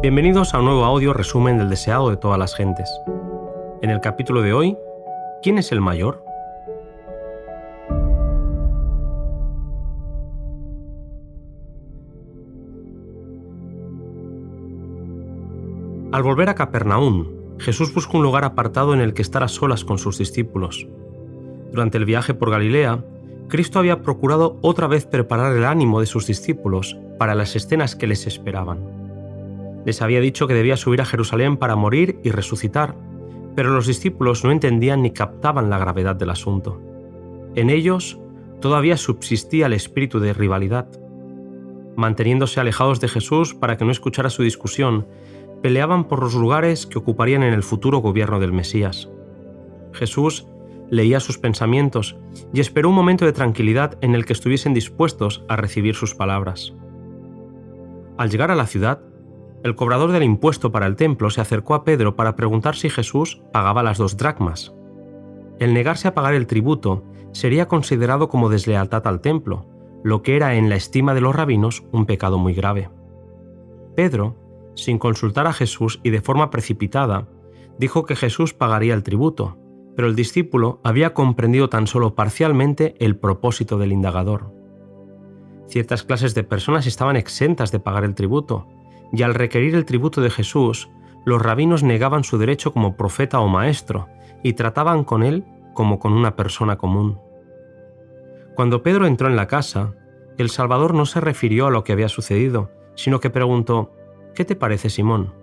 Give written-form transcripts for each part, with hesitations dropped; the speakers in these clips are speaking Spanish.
Bienvenidos a un nuevo audio resumen del deseado de todas las gentes. En el capítulo de hoy, ¿quién es el mayor? Al volver a Capernaum, Jesús buscó un lugar apartado en el que estar a solas con sus discípulos. Durante el viaje por Galilea, Cristo había procurado otra vez preparar el ánimo de sus discípulos para las escenas que les esperaban. Les había dicho que debía subir a Jerusalén para morir y resucitar, pero los discípulos no entendían ni captaban la gravedad del asunto. En ellos todavía subsistía el espíritu de rivalidad. Manteniéndose alejados de Jesús para que no escuchara su discusión, peleaban por los lugares que ocuparían en el futuro gobierno del Mesías. Jesús leía sus pensamientos y esperó un momento de tranquilidad en el que estuviesen dispuestos a recibir sus palabras. Al llegar a la ciudad, el cobrador del impuesto para el templo se acercó a Pedro para preguntar si Jesús pagaba las 2 dracmas. El negarse a pagar el tributo sería considerado como deslealtad al templo, lo que era en la estima de los rabinos un pecado muy grave. Pedro, sin consultar a Jesús y de forma precipitada, dijo que Jesús pagaría el tributo, pero el discípulo había comprendido tan solo parcialmente el propósito del indagador. Ciertas clases de personas estaban exentas de pagar el tributo, y al requerir el tributo de Jesús, los rabinos negaban su derecho como profeta o maestro y trataban con él como con una persona común. Cuando Pedro entró en la casa, el Salvador no se refirió a lo que había sucedido, sino que preguntó: «¿Qué te parece, Simón?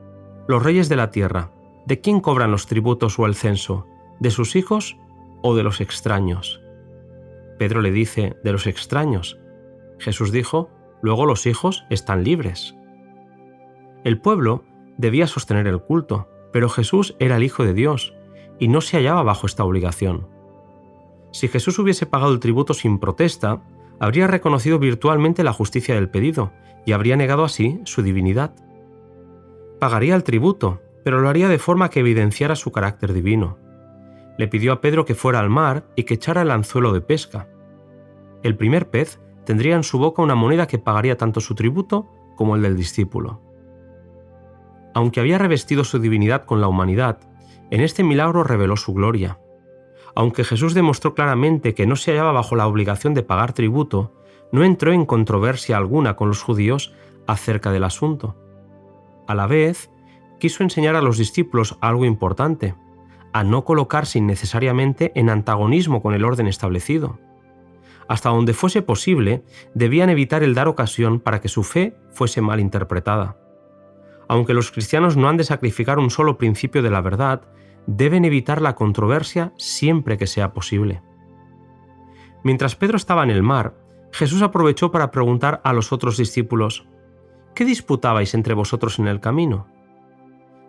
Los reyes de la tierra, ¿de quién cobran los tributos o el censo? ¿De sus hijos o de los extraños?» Pedro le dice: «De los extraños». Jesús dijo: «Luego los hijos están libres». El pueblo debía sostener el culto, pero Jesús era el Hijo de Dios y no se hallaba bajo esta obligación. Si Jesús hubiese pagado el tributo sin protesta, habría reconocido virtualmente la justicia del pedido y habría negado así su divinidad. Pagaría el tributo, pero lo haría de forma que evidenciara su carácter divino. Le pidió a Pedro que fuera al mar y que echara el anzuelo de pesca. El primer pez tendría en su boca una moneda que pagaría tanto su tributo como el del discípulo. Aunque había revestido su divinidad con la humanidad, en este milagro reveló su gloria. Aunque Jesús demostró claramente que no se hallaba bajo la obligación de pagar tributo, no entró en controversia alguna con los judíos acerca del asunto. A la vez, quiso enseñar a los discípulos algo importante: a no colocarse innecesariamente en antagonismo con el orden establecido. Hasta donde fuese posible, debían evitar el dar ocasión para que su fe fuese mal interpretada. Aunque los cristianos no han de sacrificar un solo principio de la verdad, deben evitar la controversia siempre que sea posible. Mientras Pedro estaba en el mar, Jesús aprovechó para preguntar a los otros discípulos: «¿Qué disputabais entre vosotros en el camino?».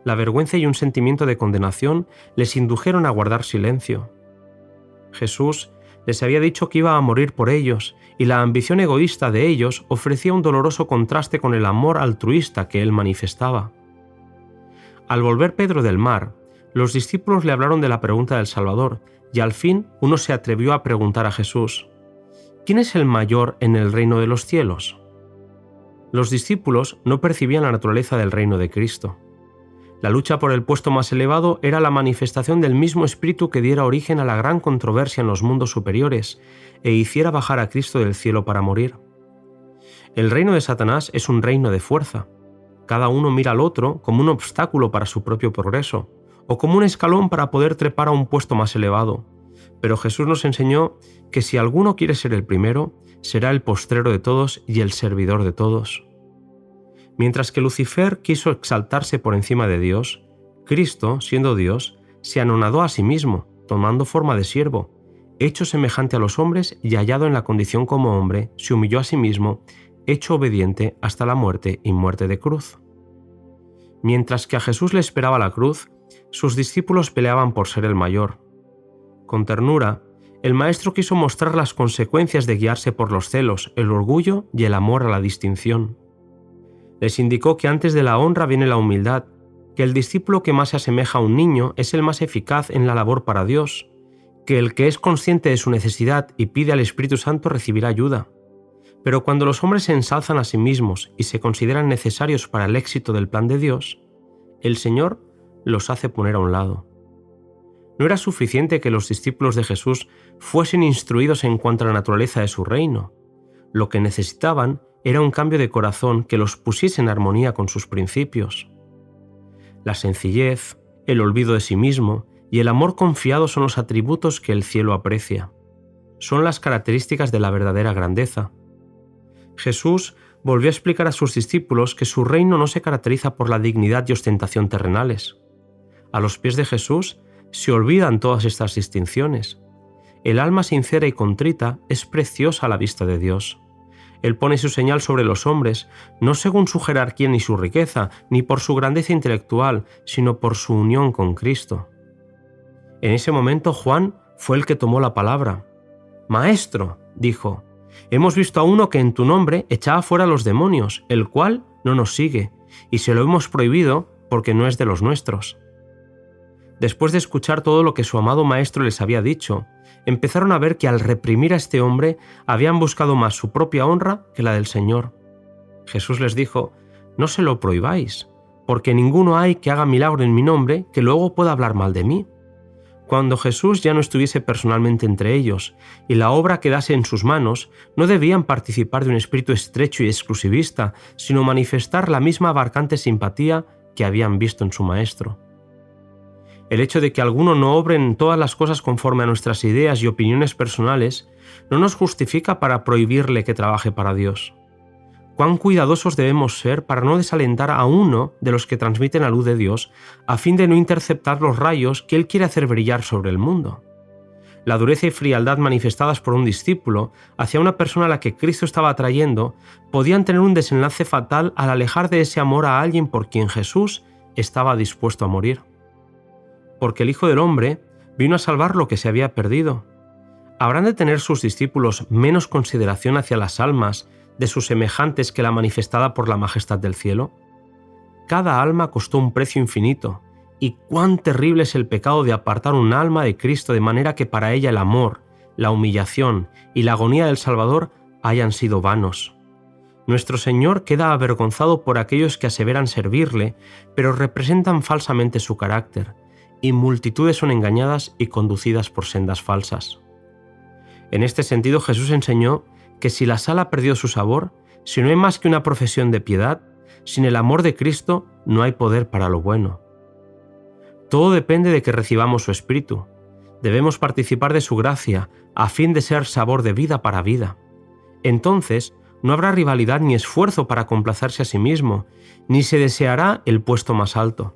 La vergüenza y un sentimiento de condenación les indujeron a guardar silencio. Jesús les había dicho que iba a morir por ellos, y la ambición egoísta de ellos ofrecía un doloroso contraste con el amor altruista que él manifestaba. Al volver Pedro del mar, los discípulos le hablaron de la pregunta del Salvador, y al fin uno se atrevió a preguntar a Jesús: «¿Quién es el mayor en el reino de los cielos?». Los discípulos no percibían la naturaleza del reino de Cristo. La lucha por el puesto más elevado era la manifestación del mismo espíritu que diera origen a la gran controversia en los mundos superiores e hiciera bajar a Cristo del cielo para morir. El reino de Satanás es un reino de fuerza. Cada uno mira al otro como un obstáculo para su propio progreso, o como un escalón para poder trepar a un puesto más elevado. Pero Jesús nos enseñó que si alguno quiere ser el primero, será el postrero de todos y el servidor de todos. Mientras que Lucifer quiso exaltarse por encima de Dios, Cristo, siendo Dios, se anonadó a sí mismo, tomando forma de siervo, hecho semejante a los hombres y hallado en la condición como hombre, se humilló a sí mismo, hecho obediente hasta la muerte y muerte de cruz. Mientras que a Jesús le esperaba la cruz, sus discípulos peleaban por ser el mayor. Con ternura, el Maestro quiso mostrar las consecuencias de guiarse por los celos, el orgullo y el amor a la distinción. Les indicó que antes de la honra viene la humildad, que el discípulo que más se asemeja a un niño es el más eficaz en la labor para Dios, que el que es consciente de su necesidad y pide al Espíritu Santo recibirá ayuda, Pero cuando los hombres se ensalzan a sí mismos y se consideran necesarios para el éxito del plan de Dios, el Señor los hace poner a un lado. No era suficiente que los discípulos de Jesús fuesen instruidos en cuanto a la naturaleza de su reino. Lo que necesitaban era un cambio de corazón que los pusiese en armonía con sus principios. La sencillez, el olvido de sí mismo y el amor confiado son los atributos que el cielo aprecia. Son las características de la verdadera grandeza. Jesús volvió a explicar a sus discípulos que su reino no se caracteriza por la dignidad y ostentación terrenales. A los pies de Jesús se olvidan todas estas distinciones. El alma sincera y contrita es preciosa a la vista de Dios. Él pone su señal sobre los hombres, no según su jerarquía ni su riqueza, ni por su grandeza intelectual, sino por su unión con Cristo. En ese momento Juan fue el que tomó la palabra. «Maestro», dijo, «hemos visto a uno que en tu nombre echaba fuera a los demonios, el cual no nos sigue, y se lo hemos prohibido porque no es de los nuestros». Después de escuchar todo lo que su amado maestro les había dicho, empezaron a ver que al reprimir a este hombre habían buscado más su propia honra que la del Señor. Jesús les dijo, «No se lo prohibáis, porque ninguno hay que haga milagro en mi nombre que luego pueda hablar mal de mí». Cuando Jesús ya no estuviese personalmente entre ellos y la obra quedase en sus manos, no debían participar de un espíritu estrecho y exclusivista, sino manifestar la misma abarcante simpatía que habían visto en su Maestro. El hecho de que alguno no obre en todas las cosas conforme a nuestras ideas y opiniones personales no nos justifica para prohibirle que trabaje para Dios. Cuán cuidadosos debemos ser para no desalentar a uno de los que transmiten la luz de Dios a fin de no interceptar los rayos que Él quiere hacer brillar sobre el mundo. La dureza y frialdad manifestadas por un discípulo hacia una persona a la que Cristo estaba atrayendo podían tener un desenlace fatal al alejar de ese amor a alguien por quien Jesús estaba dispuesto a morir. Porque el Hijo del Hombre vino a salvar lo que se había perdido. ¿Habrán de tener sus discípulos menos consideración hacia las almas de sus semejantes que la manifestada por la majestad del cielo? Cada alma costó un precio infinito, y cuán terrible es el pecado de apartar un alma de Cristo de manera que para ella el amor, la humillación y la agonía del Salvador hayan sido vanos. Nuestro Señor queda avergonzado por aquellos que aseveran servirle, pero representan falsamente su carácter, y multitudes son engañadas y conducidas por sendas falsas. En este sentido, Jesús enseñó que si la sal ha perdido su sabor, si no hay más que una profesión de piedad, sin el amor de Cristo no hay poder para lo bueno. Todo depende de que recibamos su Espíritu. Debemos participar de su gracia, a fin de ser sabor de vida para vida. Entonces, no habrá rivalidad ni esfuerzo para complacerse a sí mismo, ni se deseará el puesto más alto.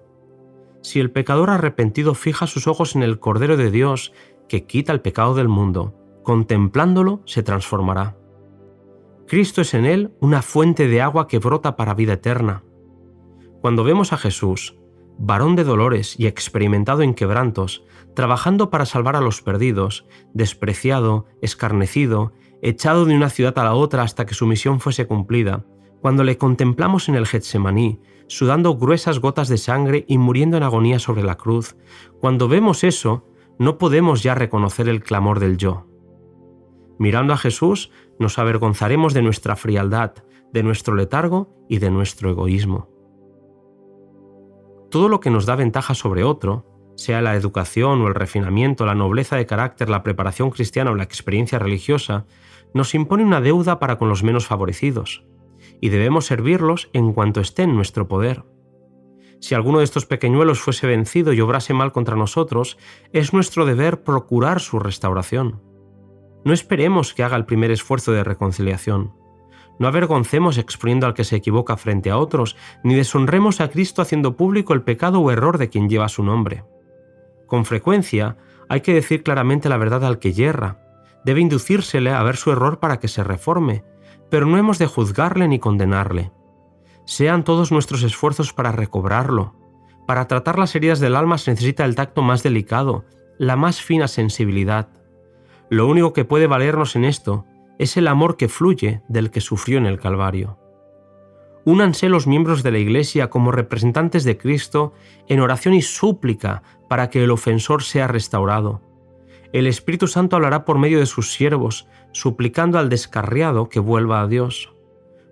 Si el pecador arrepentido fija sus ojos en el Cordero de Dios, que quita el pecado del mundo, contemplándolo se transformará. Cristo es en él una fuente de agua que brota para vida eterna. Cuando vemos a Jesús, varón de dolores y experimentado en quebrantos, trabajando para salvar a los perdidos, despreciado, escarnecido, echado de una ciudad a la otra hasta que su misión fuese cumplida, cuando le contemplamos en el Getsemaní, sudando gruesas gotas de sangre y muriendo en agonía sobre la cruz, cuando vemos eso, no podemos ya reconocer el clamor del yo. Mirando a Jesús, nos avergonzaremos de nuestra frialdad, de nuestro letargo y de nuestro egoísmo. Todo lo que nos da ventaja sobre otro, sea la educación o el refinamiento, la nobleza de carácter, la preparación cristiana o la experiencia religiosa, nos impone una deuda para con los menos favorecidos, y debemos servirlos en cuanto esté en nuestro poder. Si alguno de estos pequeñuelos fuese vencido y obrase mal contra nosotros, es nuestro deber procurar su restauración. No esperemos que haga el primer esfuerzo de reconciliación. No avergoncemos exponiendo al que se equivoca frente a otros, ni deshonremos a Cristo haciendo público el pecado o error de quien lleva su nombre. Con frecuencia, hay que decir claramente la verdad al que yerra. Debe inducírsele a ver su error para que se reforme, pero no hemos de juzgarle ni condenarle. Sean todos nuestros esfuerzos para recobrarlo. Para tratar las heridas del alma se necesita el tacto más delicado, la más fina sensibilidad. Lo único que puede valernos en esto es el amor que fluye del que sufrió en el Calvario. Únanse los miembros de la Iglesia como representantes de Cristo en oración y súplica para que el ofensor sea restaurado. El Espíritu Santo hablará por medio de sus siervos, suplicando al descarriado que vuelva a Dios.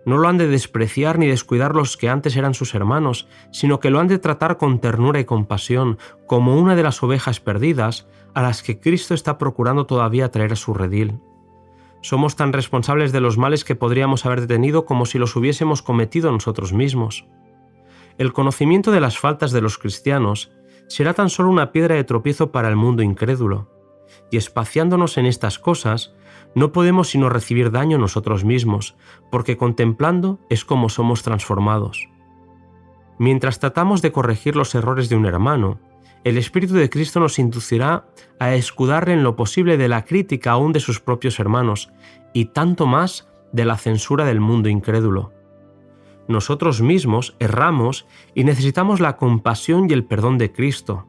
No lo han de despreciar ni descuidar los que antes eran sus hermanos, sino que lo han de tratar con ternura y compasión, como una de las ovejas perdidas a las que Cristo está procurando todavía traer a su redil. Somos tan responsables de los males que podríamos haber detenido como si los hubiésemos cometido nosotros mismos. El conocimiento de las faltas de los cristianos será tan solo una piedra de tropiezo para el mundo incrédulo, y espaciándonos en estas cosas, no podemos sino recibir daño nosotros mismos, porque contemplando es como somos transformados. Mientras tratamos de corregir los errores de un hermano, el Espíritu de Cristo nos inducirá a escudarle en lo posible de la crítica aún de sus propios hermanos, y tanto más de la censura del mundo incrédulo. Nosotros mismos erramos y necesitamos la compasión y el perdón de Cristo,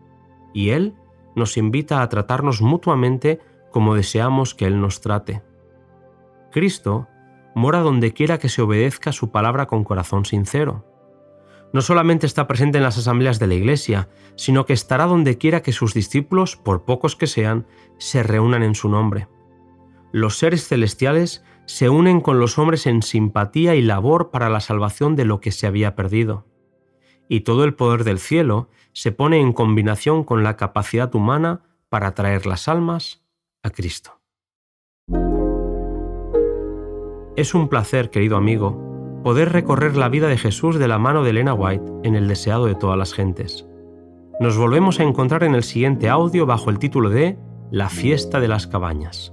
y Él nos invita a tratarnos mutuamente como deseamos que Él nos trate. Cristo mora donde quiera que se obedezca su palabra con corazón sincero. No solamente está presente en las asambleas de la Iglesia, sino que estará donde quiera que sus discípulos, por pocos que sean, se reúnan en su nombre. Los seres celestiales se unen con los hombres en simpatía y labor para la salvación de lo que se había perdido. Y todo el poder del cielo se pone en combinación con la capacidad humana para traer las almas a Cristo. Es un placer, querido amigo, poder recorrer la vida de Jesús de la mano de Elena White en El deseado de todas las gentes. Nos volvemos a encontrar en el siguiente audio bajo el título de La fiesta de las cabañas.